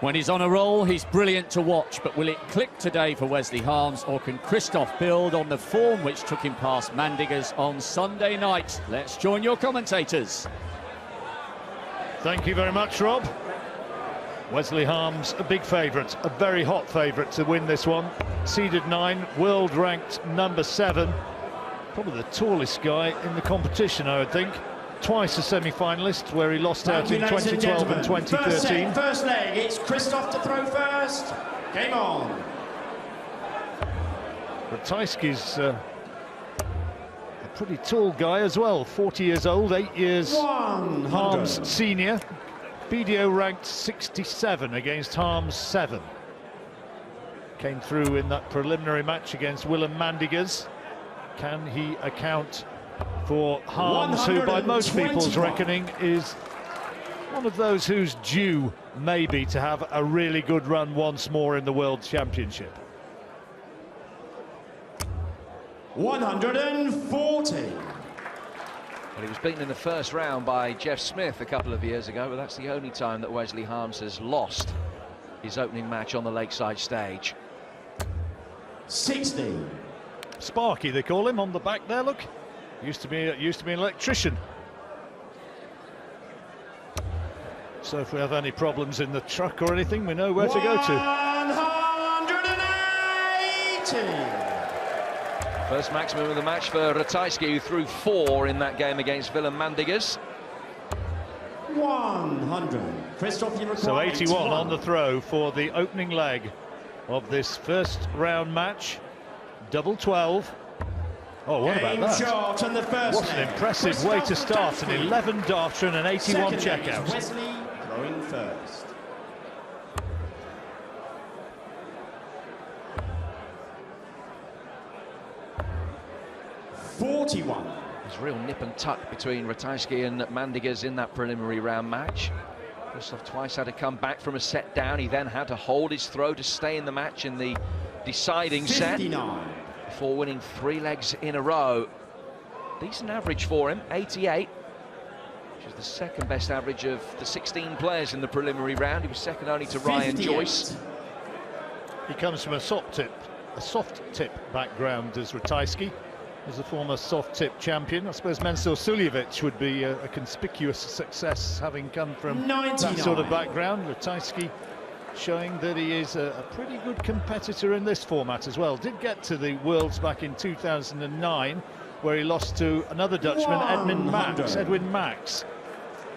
When he's on a roll, he's brilliant to watch, but will it click today for Wesley Harms, or can Christoph build on the form which took him past Mandigers on Sunday night? Let's join your commentators. Thank you very much, Rob. Wesley Harms, a big favourite, a very hot favourite to win this one. Seeded 9, world ranked number 7. Probably the tallest guy in the competition, I would think. Twice a semi-finalist, where he lost out in 2012 and 2013. First leg, it's Christoph to throw first. Game on. Ratajski's a pretty tall guy as well, 40 years old, 8 years Harms senior. BDO ranked 67 against Harms 7. Came through in that preliminary match against Willem Mandigers. Can he account for Harms, who by most people's reckoning is one of those who's due maybe to have a really good run once more in the World Championship? 140. Well, he was beaten in the first round by Jeff Smith a couple of years ago, but that's the only time that Wesley Harms has lost his opening match on the Lakeside stage. 60. Sparky, they call him on the back there, look. Used to be an electrician. So if we have any problems in the truck or anything, we know where to go to. 180. First maximum of the match for Ratajski, who threw 4 in that game against Willem Mandigers. 100. Christoph, so 81 on the throw for the opening leg of this first round match. Double 12. Oh, what about that? Shot on the first what an impressive way to start. An 11 darter and an 81 checkout. Wesley throwing first. There's a real nip and tuck between Ratajski and Mandigers in that preliminary round match. Christoph twice had to come back from a set down. He then had to hold his throw to stay in the match in the deciding 59. set before winning 3 legs in a row. Decent average for him, 88, which is the second best average of the 16 players in the preliminary round. He was second only to Ryan Joyce. He comes from a soft tip background as Ratajski, as a former soft tip champion. I suppose Mensur Suljevic would be a conspicuous success, having come from 99. that sort of background. Ratajski showing that he is a pretty good competitor in this format as well. Did get to the Worlds back in 2009, where he lost to another Dutchman, Edwin Max.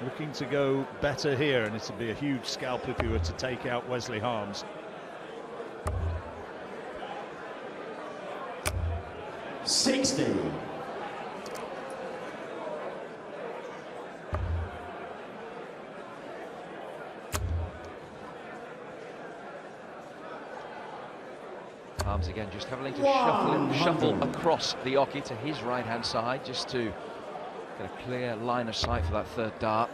Looking to go better here, and it'll be a huge scalp if he were to take out Wesley Harms. 60. Harms again just having to shuffle across the oche to his right-hand side, just to get a clear line of sight for that third dart.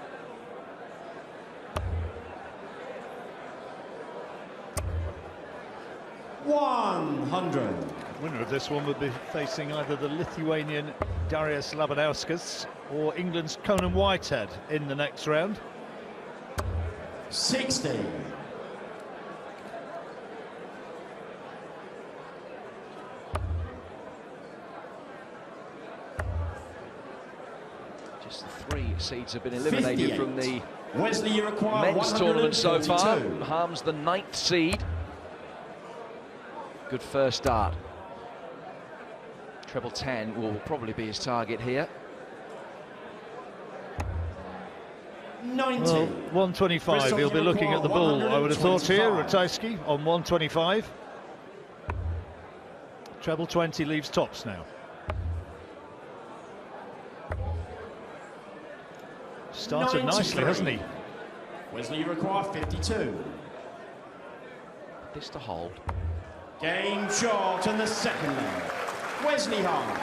Winner of this one would be facing either the Lithuanian Darius Labanauskas or England's Conan Whitehead in the next round. 60. Just the 3 seeds have been eliminated 58. from the Wesley, you require men's tournament so far. 142. Harms the 9th seed. Good first dart. Treble 10 will probably be his target here. 90. Well, 125, he'll be looking at the bull, I would have thought here. Ratajski on 125. Treble 20 leaves tops now. Started nicely, hasn't he? Wesley, you require 52. This to hold. Game shot and the second leg. Wesley Harms.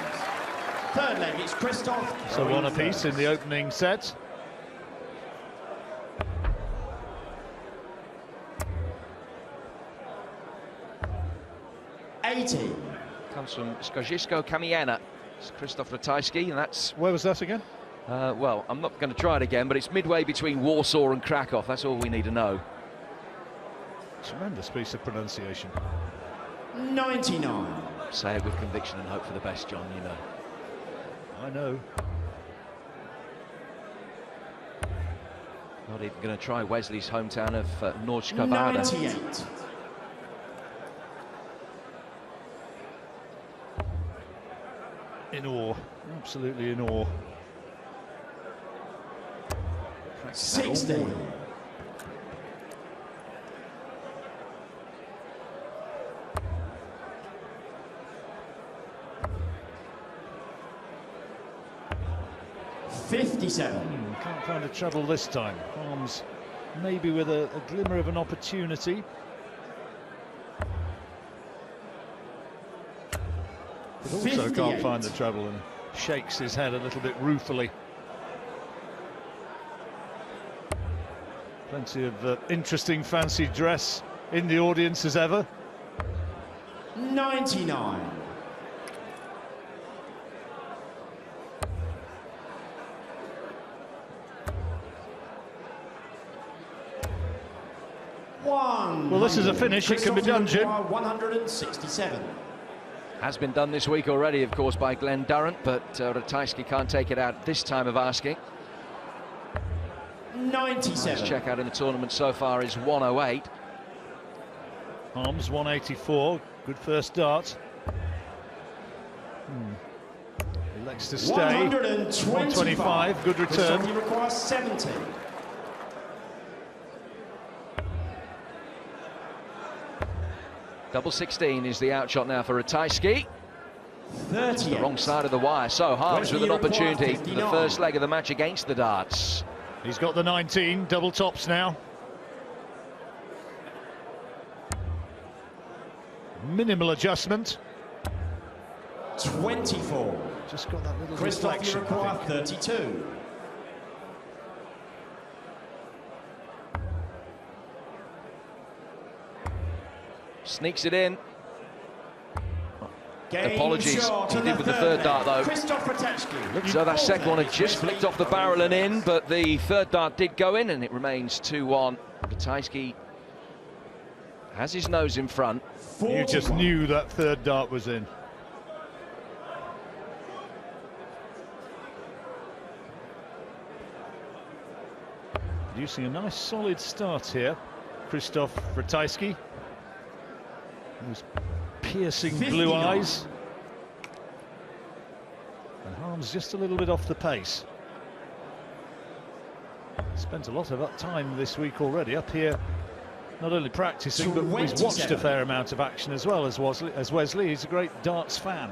Third leg, it's Christoph. So one apiece in the opening set. Comes from Skozisko Kamiena. It's Christoph Ratajski, and that's... Where was that again? Well, I'm not going to try it again, but it's midway between Warsaw and Krakow. That's all we need to know. Tremendous piece of pronunciation. 99. Say it with conviction and hope for the best, John, you know. I know. Not even going to try Wesley's hometown of Nordsjælland. 98. In awe, absolutely in awe. 60. Can't find a treble this time. Harms maybe with a glimmer of an opportunity. But also can't find the treble and shakes his head a little bit ruefully. Plenty of interesting fancy dress in the audience as ever. 99. Well, this is a finish. It can be done, Jim. 167. Has been done this week already, of course, by Glenn Durrant, but Ratajski can't take it out this time of asking. 97. His check out in the tournament so far is 108. Harms 184. Good first dart. Elects to stay. 125. Good return. He requires 70. Double 16 is the outshot now for Ratajski. 38. The wrong side of the wire, so Harms with an opportunity for the first leg of the match against the darts. He's got the 19, double tops now. Minimal adjustment. 24. Just got that little Christoph, you reflection. require 32. Sneaks it in. Game Apologies, shot he on did with the third dart though. Christoph Ratajski. So that second one had just flicked off the barrel and in, but the third dart did go in, and it remains 2-1. Ratajski has his nose in front. 41. You just knew that third dart was in. Producing a nice solid start here, Christoph Ratajski. Those piercing 59. blue eyes. And Harms just a little bit off the pace. Spent a lot of time this week already up here, not only practicing, but he's watched a fair amount of action as well as Wesley. He's a great darts fan.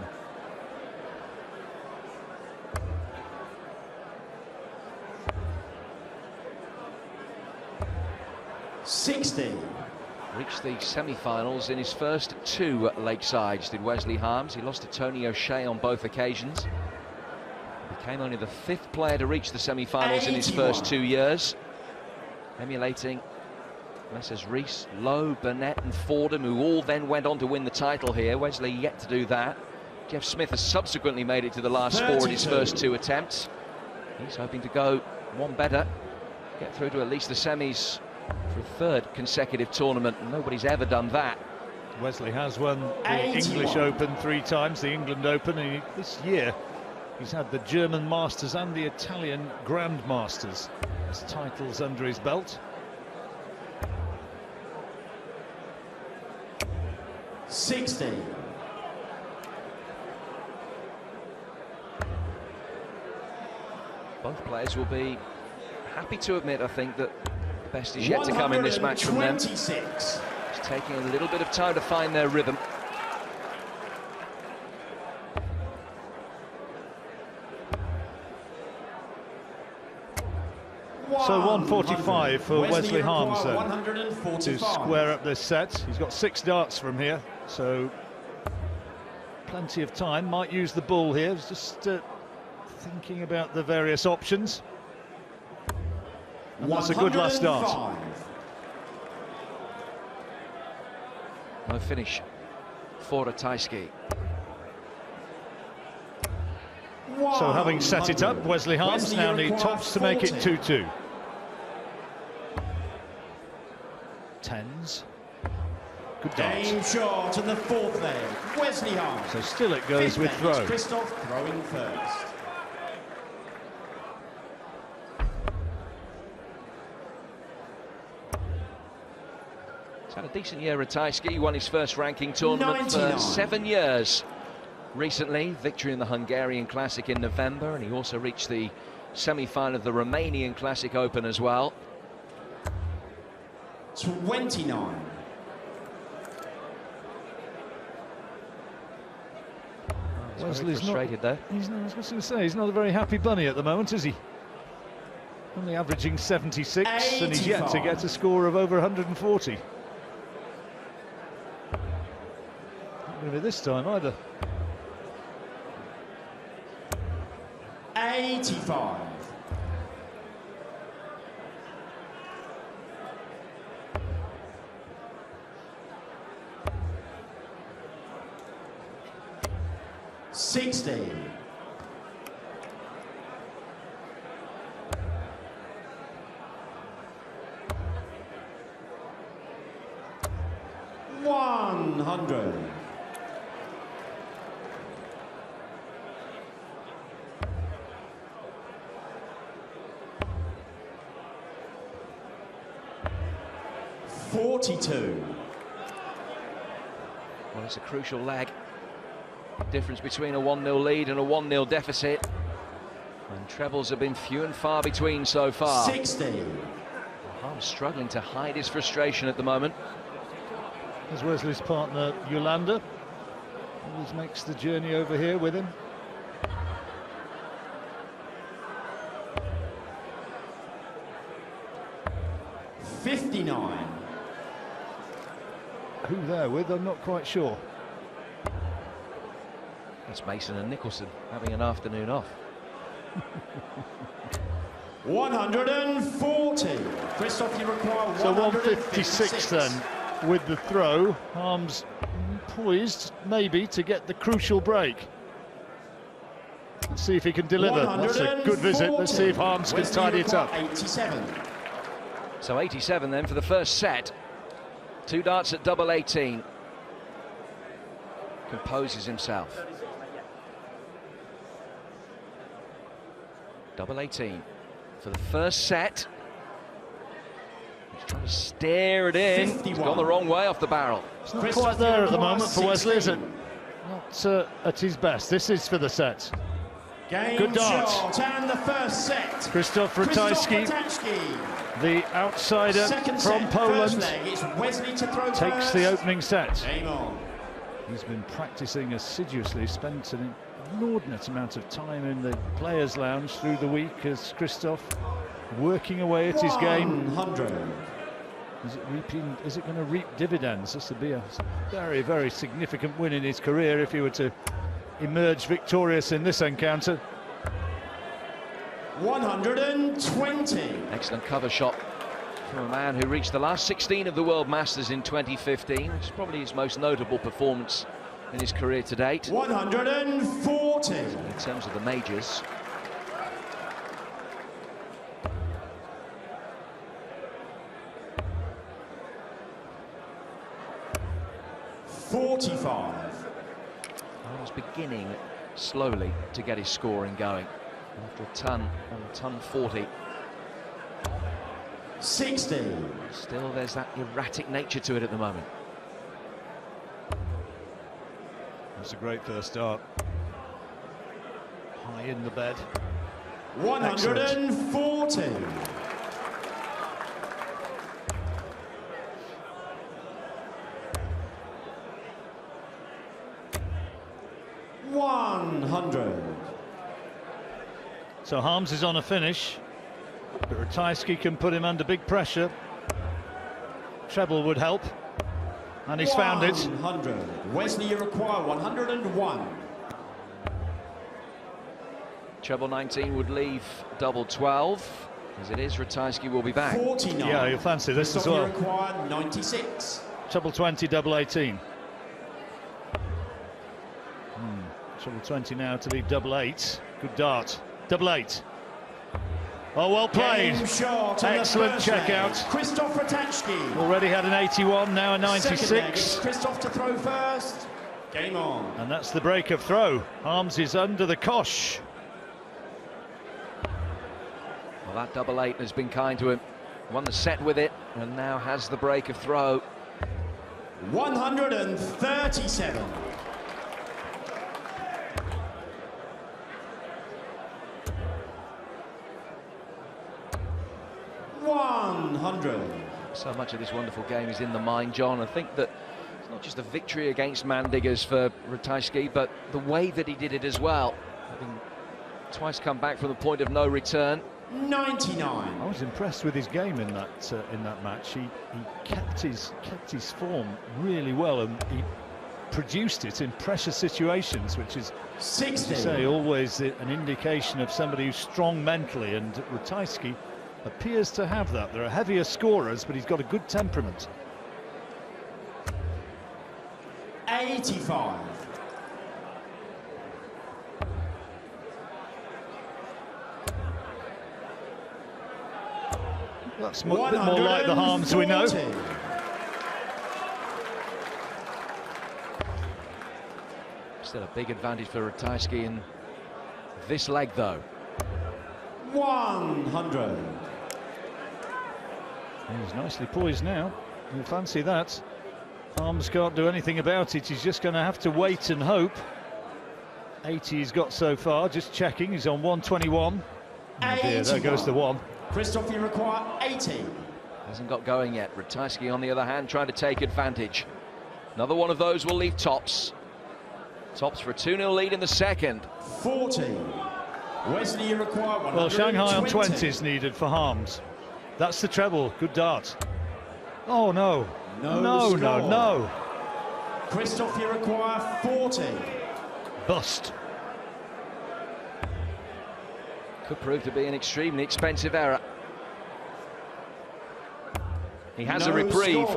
Reached the semi-finals in his first 2 leg sides, did Wesley Harms. He lost to Tony O'Shea on both occasions. Became only the 5th player to reach the semi-finals in his first 2 years. Emulating Messrs Rees, Lowe, Burnett and Fordham, who all then went on to win the title here. Wesley yet to do that. Jeff Smith has subsequently made it to the last 4 in his first 2 attempts. He's hoping to go one better, get through to at least the semis for a 3rd consecutive tournament. Nobody's ever done that. Wesley has won the English Open 3 times, the England Open, and this year he's had the German Masters and the Italian Grand Masters as titles under his belt. 60. Both players will be happy to admit, I think, that the best is yet to come in this match from them. Just taking a little bit of time to find their rhythm. So 145 for Wesley Harms to 145. square up this set. He's got 6 darts from here, so plenty of time. Might use the bull here. He's just thinking about the various options. And that's a good last dart. No finish for Ratajski. So having set it up, Wesley Harms now need tops to make it 2-2. 10s. Good dart. Game shot in the fourth leg. Wesley Harms. So still it goes Fifth with leg, throw. it's Christoph throwing first. He's had a decent year, Ratajski. He won his first ranking tournament 99. for 7 years. Recently, victory in the Hungarian Classic in November, and he also reached the semi-final of the Romanian Classic Open as well. 29. Wesley's not, frustrated though. I was going to say, he's not a very happy bunny at the moment, is he? Only averaging 76, and he's yet to get a score of over 140. Not going to be this time either. 85. $60. $100. $42. Well, it's a crucial leg. Difference between a 1-0 lead and a 1-0 deficit. And trebles have been few and far between so far. 60. Harms struggling to hide his frustration at the moment. There's Wesley's partner, Yolanda. Always makes the journey over here with him. $59. Who there with, I'm not quite sure. That's Mason and Nicholson having an afternoon off. 140. Christoph, you require So 156 then with the throw. Harms poised maybe to get the crucial break. Let's see if he can deliver. That's a good visit. Let's see if Harms can tidy it up. 87. So 87 then for the first set. 2 darts at double 18. Composes himself. Double 18 for the first set. He's trying to stare it in. 51. He's gone the wrong way off the barrel. It's not quite there at the moment for Wesley, is it? Not at his best. This is for the set. Game Good dart. shot and the first set. Christoph Ratajski, the outsider Second from set, Poland, first leg, it's Wesley to throw takes first. the opening set. Game on. He's been practicing assiduously, spent an inordinate amount of time in the players' lounge through the week as Christoph working away at his game. 100. Is it going to reap dividends? This would be a very, very significant win in his career if he were to emerge victorious in this encounter. 120. Excellent cover shot from a man who reached the last 16 of the World Masters in 2015, which is probably his most notable performance in his career to date. 140. In terms of the majors. $45. I was beginning slowly to get his scoring going after a ton on ton 40. 60. Still, there's that erratic nature to it at the moment. That's a great first start. High in the bed. 140. $100. So Harms is on a finish, but Ratajski can put him under big pressure. Treble would help, and he's found it. 100. Wesley, you require 101. Treble 19 would leave double 12. As it is, Ratajski will be back. 49. Yeah, you'll fancy this as well. You require 96. Treble 20, double 18. Treble 20 now to leave double 8. Good dart. Double 8. Oh, well played. Game shot on the Excellent first leg. checkout. Christoph Ratajski. Already had an 81, now a Second leg, it's 96. Christoph to throw first. Game on. And that's the break of throw. Harms is under the cosh. Well, that double eight has been kind to him. Won the set with it, and now has the break of throw. 137. So much of this wonderful game is in the mind, John. I think that it's not just a victory against Mandigas for Ratajski, but the way that he did it as well. Having twice come back from the point of no return. 99. I was impressed with his game in that match. He kept his form really well, and he produced it in pressure situations, which is, 60. as you say, always an indication of somebody who's strong mentally, and Ratajski appears to have that. There are heavier scorers, but he's got a good temperament. 85. That's a bit more like the Harms we know. Still a big advantage for Ratajski in this leg, though. 100. He's nicely poised now. You'll fancy that. Harms can't do anything about it. He's just going to have to wait and hope. 80 he's got so far. Just checking. He's on 121. Oh dear, there goes the one. Christoph, you require 80. Hasn't got going yet. Ratajski, on the other hand, trying to take advantage. Another one of those will leave tops. Tops for a 2-0 lead in the second. 40. Wesley, you require 120. Well, Shanghai on 20 is needed for Harms. That's the treble. Good dart. Oh, no. No. Christoph, you require 40. Bust. Could prove to be an extremely expensive error. He has a reprieve.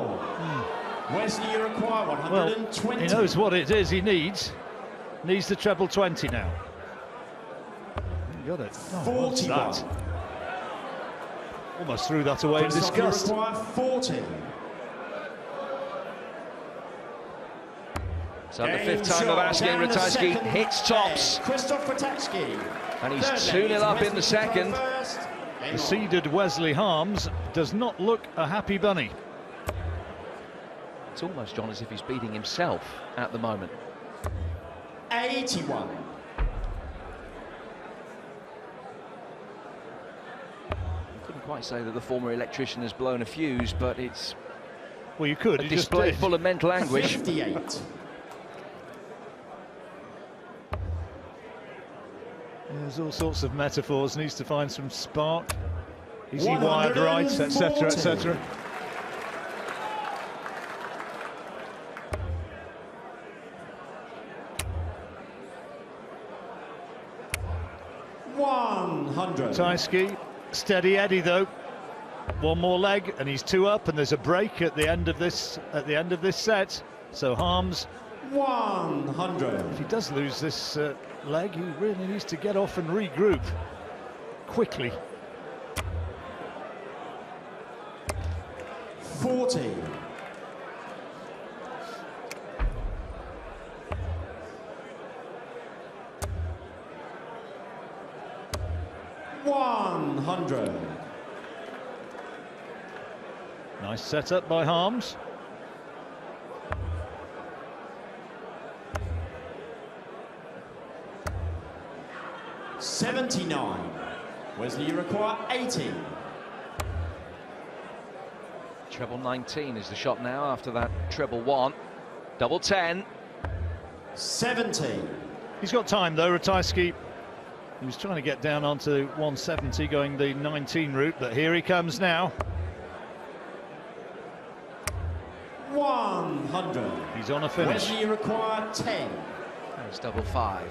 Wesley, you require 120. Well, he knows what it is he needs. Needs the treble 20 now. He got it. Oh, 41. that? Almost threw that away in disgust. You require 40. So the fifth time of asking, Ratajski hits tops. Christoph Ratajski. And he's 2-0 up in the second. The seeded Wesley Harms does not look a happy bunny. It's almost, John, as if he's beating himself at the moment. 81. I couldn't quite say that the former electrician has blown a fuse, but it's Well, you could. a You just display did. full of mental anguish. 58. There's all sorts of metaphors. Needs to find some spark. Is he wired right, etc., etc. Ratajski, steady Eddie though. One more leg, and he's 2 up, and there's a break at the end of this set. So Harms, 100. if he does lose this leg, he really needs to get off and regroup quickly. 40. $100. Nice setup by Harms. $79. Wesley, you require 80. Treble 19 is the shot now after that treble 1. Double 10. 70. He's got time though, Ratajski. He was trying to get down onto 170 going the 19 route, but here he comes now. 100. He's on a finish. Wesley, you require 10. There's double 5.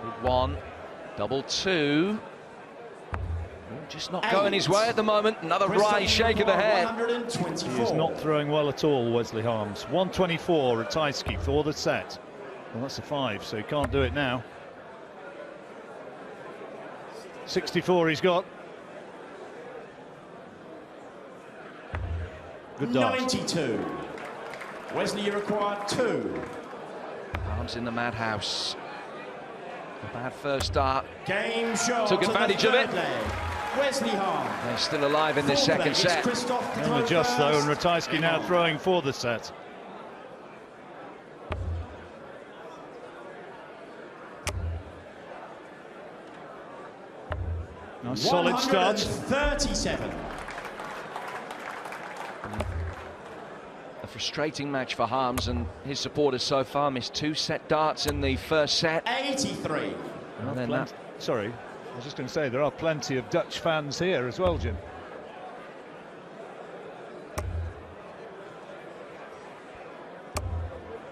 Big 1. Double 2. Just not going his way at the moment. Another right shake of the head. He is not throwing well at all, Wesley Harms. 124, Ratajski for the set. Well, that's a 5, so he can't do it now. 64 he's got. Good dart. 92. Wesley, you required 2. Harms in the madhouse. A bad first start. Game shot. Took advantage of it. Wesley Harms. They're still alive in this second set. And adjust though, and Ratajski now throwing for the set. Nice solid start. 37. A frustrating match for Harms and his supporters so far. Missed 2 set darts in the first set. 83. And then Sorry, I was just going to say there are plenty of Dutch fans here as well, Jim.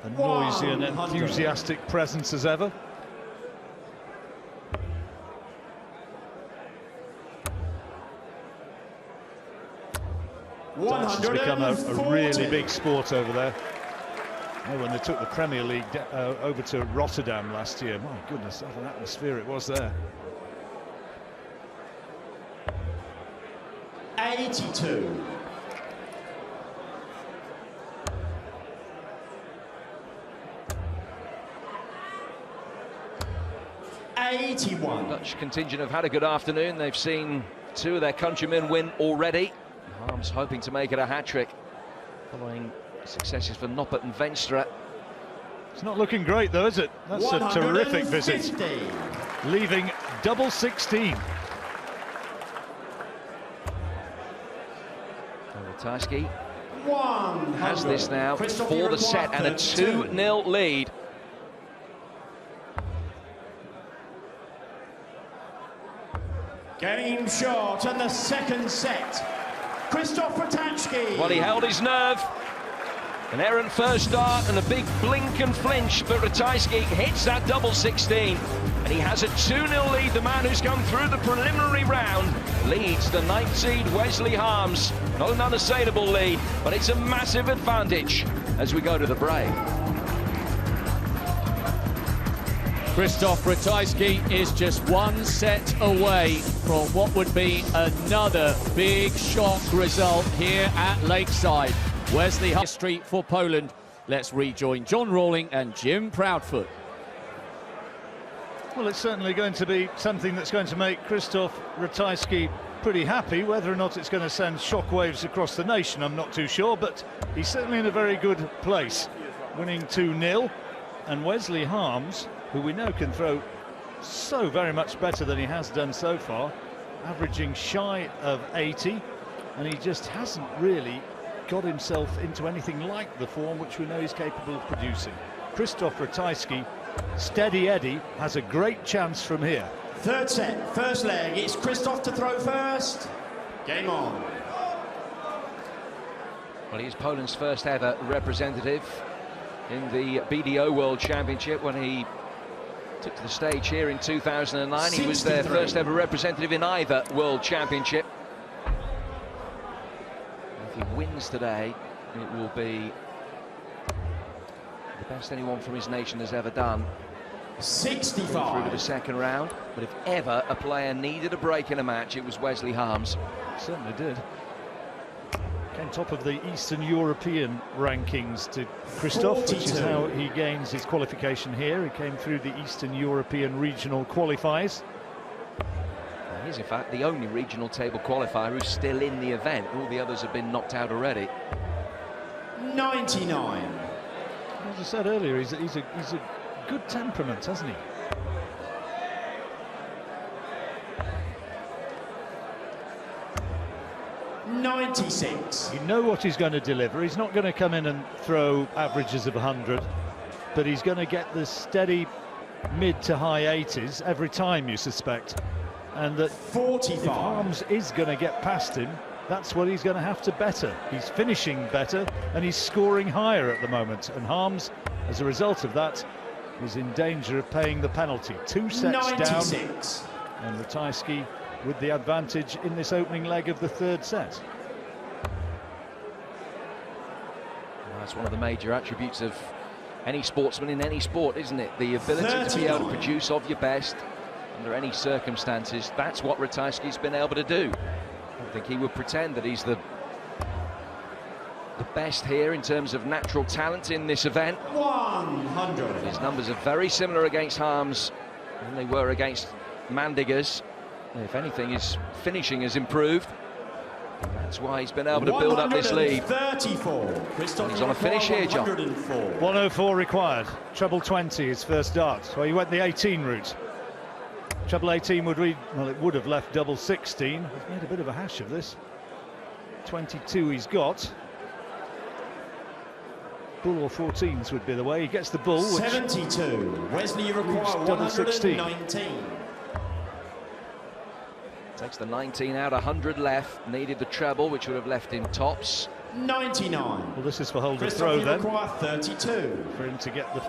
A noisy and enthusiastic presence as ever. It's become a really big sport over there. Oh, when they took the Premier League over to Rotterdam last year, my goodness, what an atmosphere it was there. 82. Dutch contingent have had a good afternoon. They've seen 2 of their countrymen win already. Harms hoping to make it a hat-trick following successes for Noppert and Venstra. It's not looking great though, is it? That's a terrific visit. Leaving double 16. Ratajski has this now for the set and a 2-0 lead. Game shot and the second set. Christoph Ratajski. Well, he held his nerve. An errant first start and a big blink and flinch, but Ratajski hits that double 16. And he has a 2-0 lead. The man who's come through the preliminary round leads the 9th seed Wesley Harms. Not an unassailable lead, but it's a massive advantage as we go to the break. Christoph Ratajski is just 1 set away from what would be another big shock result here at Lakeside. Wesley history for Poland. Let's rejoin John Rawling and Jim Proudfoot. Well, it's certainly going to be something that's going to make Christoph Ratajski pretty happy. Whether or not it's going to send shockwaves across the nation, I'm not too sure, but he's certainly in a very good place. Winning 2-0, and Wesley Harms, who we know can throw so very much better than he has done so far, averaging shy of 80, and he just hasn't really got himself into anything like the form which we know he's capable of producing. Christoph Ratajski, steady Eddie, has a great chance from here. Third set, first leg, it's Christoph to throw first. Game on. Well, he's Poland's first ever representative in the BDO World Championship when he took to the stage here in 2009. 63. He was their first ever representative in either World Championship. If he wins today, it will be the best anyone from his nation has ever done. 65. Through to the second round. But if ever a player needed a break in a match, it was Wesley Harms. Certainly did. Came top of the Eastern European rankings to Christoph, 42. Which is how he gains his qualification here. He came through the Eastern European regional qualifiers. He's in fact the only regional table qualifier who's still in the event. All the others have been knocked out already. 99. As I said earlier, he's a good temperament, hasn't he? .96. You know what he's going to deliver. He's not going to come in and throw averages of 100, but he's going to get the steady mid to high 80s every time, you suspect. And that 45. If Harms is going to get past him, that's what he's going to have to better. He's finishing better and he's scoring higher at the moment. And Harms, as a result of that, is in danger of paying the penalty. 2 sets 96. Down. And Ratajski with the advantage in this opening leg of the third set. Well, that's one of the major attributes of any sportsman in any sport, isn't it? The ability 39. To be able to produce of your best under any circumstances. That's what Ratajski's been able to do. I don't think he would pretend that he's the best here in terms of natural talent in this event. 100. His numbers are very similar against Harms than they were against Mandigers. If anything, his finishing has improved. That's why he's been able to build up this lead. 34. He's on a finish here, John. 104 required. Treble 20 his first dart. So he went the 18 route. Treble 18 would read, well, it would have left double 16. He's made a bit of a hash of this. 22 he's got. Bull or 14s would be the way. He gets the bull, which 72. Wesley, you require double 16. 119. Takes the 19 out, 100 left. Needed the treble, which would have left him tops. 99. Well, this is for hold the Christoph, throw you then. require 32. For him to get the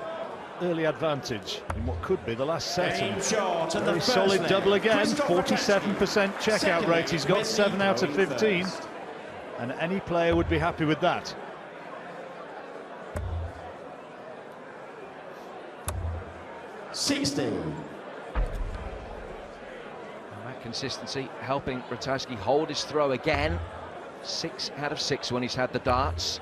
early advantage in what could be the last set. Game shot and Very the first solid leg. double again. Christoph 47% Ratajski. checkout Second rate. leg, He's got Wesley 7 out of going 15. first. And any player would be happy with that. 60. That consistency helping Ratajski hold his throw again. 6 out of 6 when he's had the darts.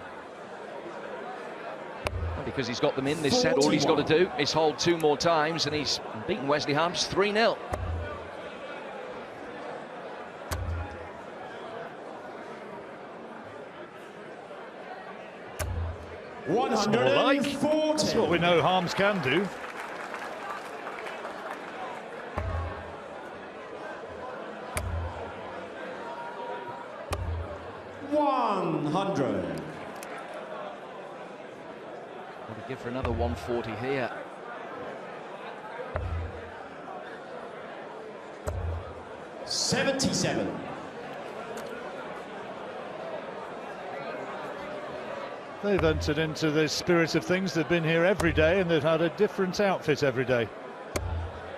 And because he's got them in this set, all he's got to do is hold 2 more times, and he's beaten Wesley Harms 3-0. That's more like. 140. That's what we know Harms can do. What do you give for another 140 here? $77. They've entered into the spirit of things. They've been here every day and they've had a different outfit every day.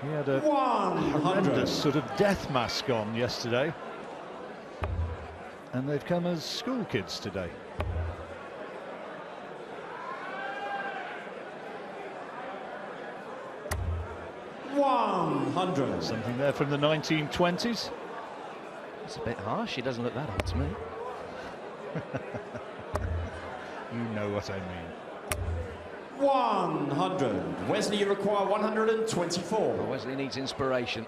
He had a 100. horrendous sort of death mask on yesterday. And they've come as school kids today. Something there from the 1920s. It's a bit harsh. He doesn't look that old to me. You know what I mean. 100. Wesley, you require 124. Well, Wesley needs inspiration.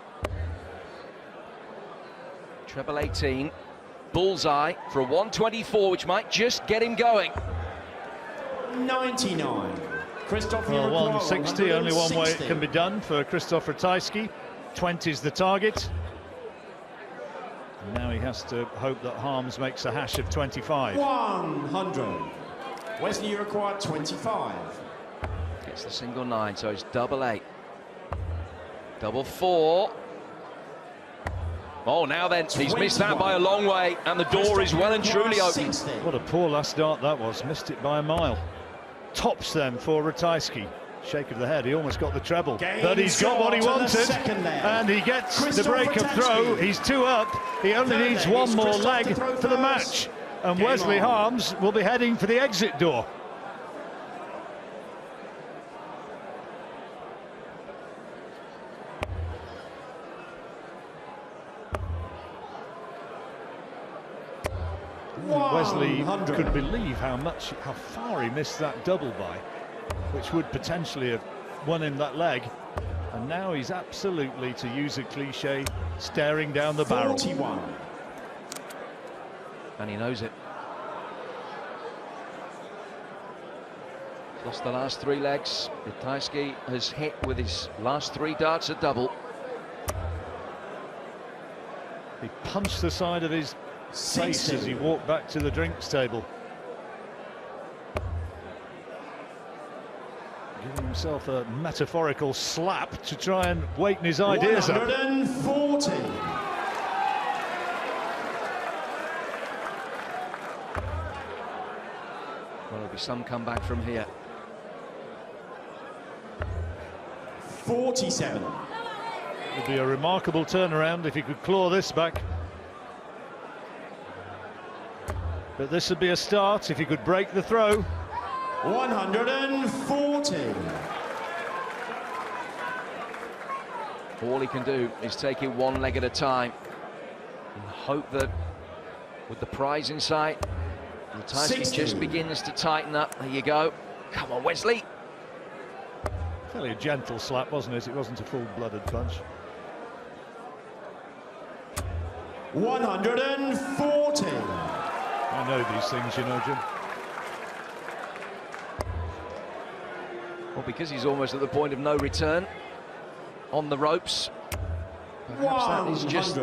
Treble 18. Bullseye for a 124, which might just get him going. 99. Christoph, Well, 160, only one way it can be done for Christoph Ratajski. 20 is the target. And now he has to hope that Harms makes a hash of 25. 100. Wesley, you require 25. Gets the single 9, so it's double 8. Double 4. Oh, now then, he's missed that by a long way, and the door is well and truly open. What a poor last dart that was. Missed it by a mile. Tops then for Ratajski. Shake of the head, he almost got the treble. But he's got what he wanted, and he gets the break of throw. He's 2 up. He only needs 1 more leg for the match. And Wesley Harms will be heading for the exit door. Wesley could believe how far he missed that double by, which would potentially have won him that leg. And now he's absolutely, to use a cliche, staring down the barrel. 41. And he knows it. Lost the last 3 legs. Ratajski has hit with his last 3 darts a double. He punched the side of his face as he walked back to the drinks table. Giving himself a metaphorical slap to try and waken his ideas up. 140. Well, there'll be some comeback from here. 47. It would be a remarkable turnaround if he could claw this back. But this would be a start if he could break the throw. 140. All he can do is take it one leg at a time and hope that with the prize in sight, Ratajski just begins to tighten up. There you go. Come on, Wesley. Fairly a gentle slap, wasn't it? It wasn't a full-blooded punch. 140. I know these things, you know, Jim. Well, because he's almost at the point of no return on the ropes. Perhaps that is just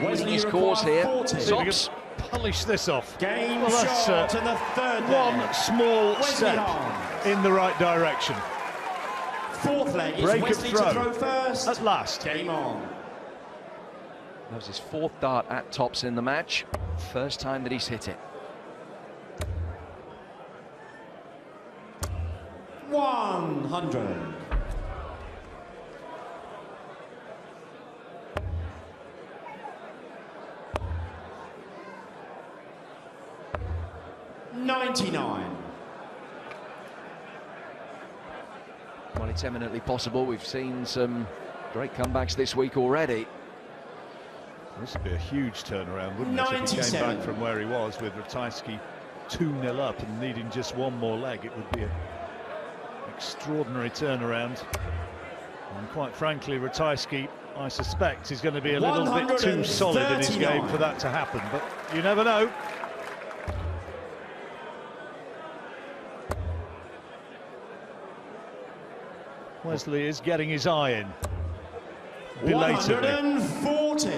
easing his cause here. Stops. Polish this off. Game well, that's shot to the third one leg. small Wesley step Harms. in the right direction. Fourth leg Break is of Wesley throw. to throw first. At last. Game on. That was his fourth dart at tops in the match. First time that he's hit it. 100. $99. Well, it's eminently possible. We've seen some great comebacks this week already. This would be a huge turnaround, wouldn't it? If he came back from where he was with Ratajski 2-0 up and needing just one more leg, it would be an extraordinary turnaround. And quite frankly, Ratajski, I suspect, is going to be a little bit too solid in his game for that to happen, but you never know. Wesley is getting his eye in. Belatedly. 140.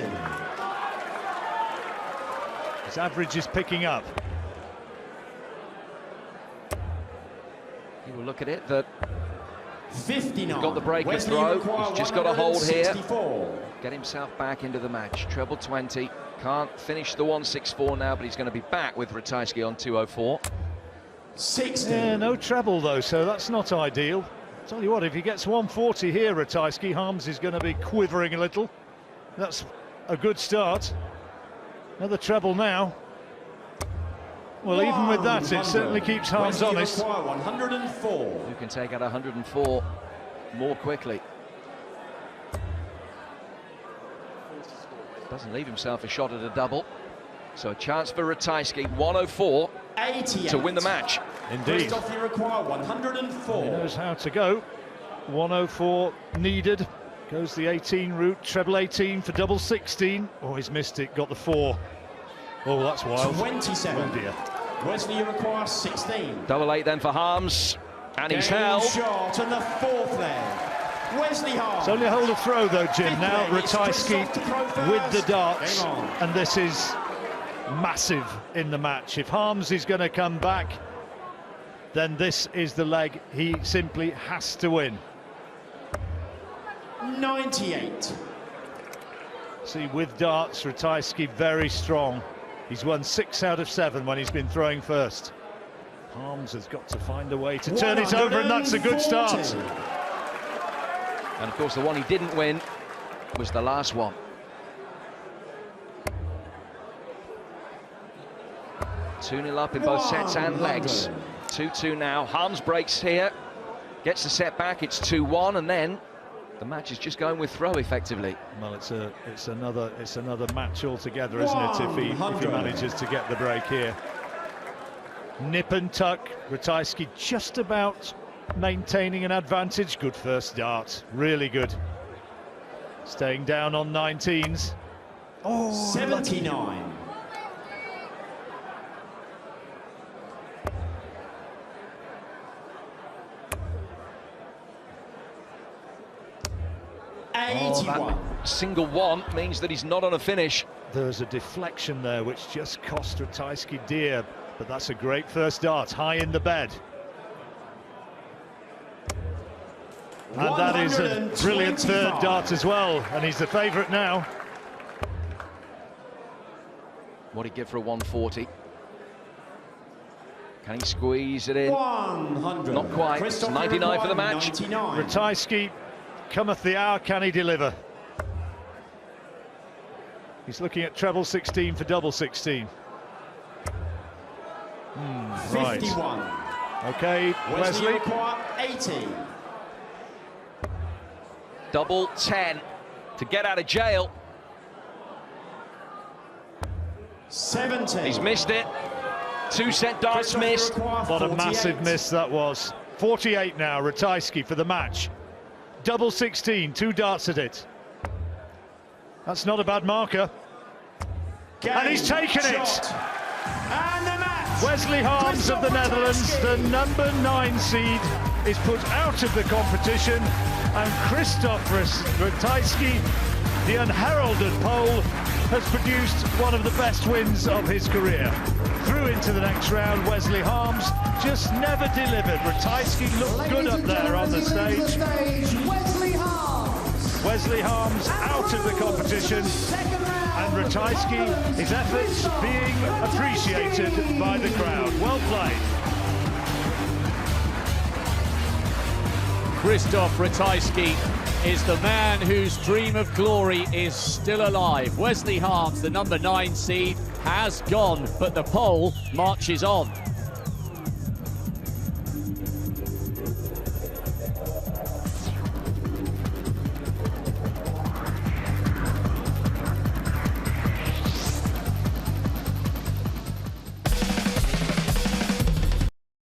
His average is picking up. You will look at it that 59. got the break of Wesley throw. require He's just got to hold here. 164. Get himself back into the match. Treble 20. Can't finish the 164 now, but he's going to be back with Ratajski on 204. 60. Yeah, no treble though, so that's not ideal. Tell you what, if he gets 140 here, Ratajski, Harms is going to be quivering a little. That's a good start. Another treble now. Well, even with that, it certainly keeps Harms Wesley honest. require 104. Who can take out 104 more quickly? Doesn't leave himself a shot at a double. So a chance for Ratajski, 104 88. to win the match. Indeed. Christoph, you require 104. He knows how to go. 104 needed. Goes the 18 route, treble 18 for double 16. Oh, he's missed it, got the 4. Oh, that's wild. 27. Oh dear. Wesley, you require 16. Double 8 then for Harms, and he's Game held. shot and the fourth leg. Wesley Harms. It's only a hold of throw though, Jim. Fifth Now leg, it's Ratajski Christoph to throw first. with the darts, Game on. and this is massive in the match. If Harms is going to come back, then this is the leg he simply has to win. 98. See, with darts, Ratajski very strong. He's won 6 out of 7 when he's been throwing first. Harms has got to find a way to turn it over, and that's a good start. 140. And of course the one he didn't win was the last one. Two 0 up in both sets and legs. 2-2 now. Harms breaks here, gets the set back. It's 2-1, and then the match is just going with throw effectively. Well, it's another match altogether, isn't it? If he manages to get the break here. Nip and tuck. Ratajski just about maintaining an advantage. Good first dart, really good. Staying down on 19s. Oh, 79. Oh, that single one means that he's not on a finish. There's a deflection there which just cost Ratajski dear, but that's a great first dart, high in the bed. And that is a brilliant third dart as well, and he's the favourite now. What'd he give for a 140? Can he squeeze it in? 100. Not quite. It's 99 for the match. 99. Ratajski, cometh the hour, can he deliver? He's looking at treble 16 for double 16. Right. 51. Okay, Wesley. require 80. Double 10 to get out of jail. 17. He's missed it. 2-set darts missed. What a massive miss that was. 48 now, Ratajski for the match. Double 16, 2 darts at it. That's not a bad marker. And he's taken it! And the match! Wesley Harms of the Netherlands, the number 9 seed, is put out of the competition, and Christoph Ratajski, the unheralded Pole, has produced one of the best wins of his career. Through into the next round, Wesley Harms just never delivered. Ratajski looked good up there on the stage. Wesley Harms out of the competition, and Ratajski, his efforts being appreciated by the crowd. Well played. Christoph Ratajski is the man whose dream of glory is still alive. Wesley Harms, the number 9 seed, has gone, but the pole marches on.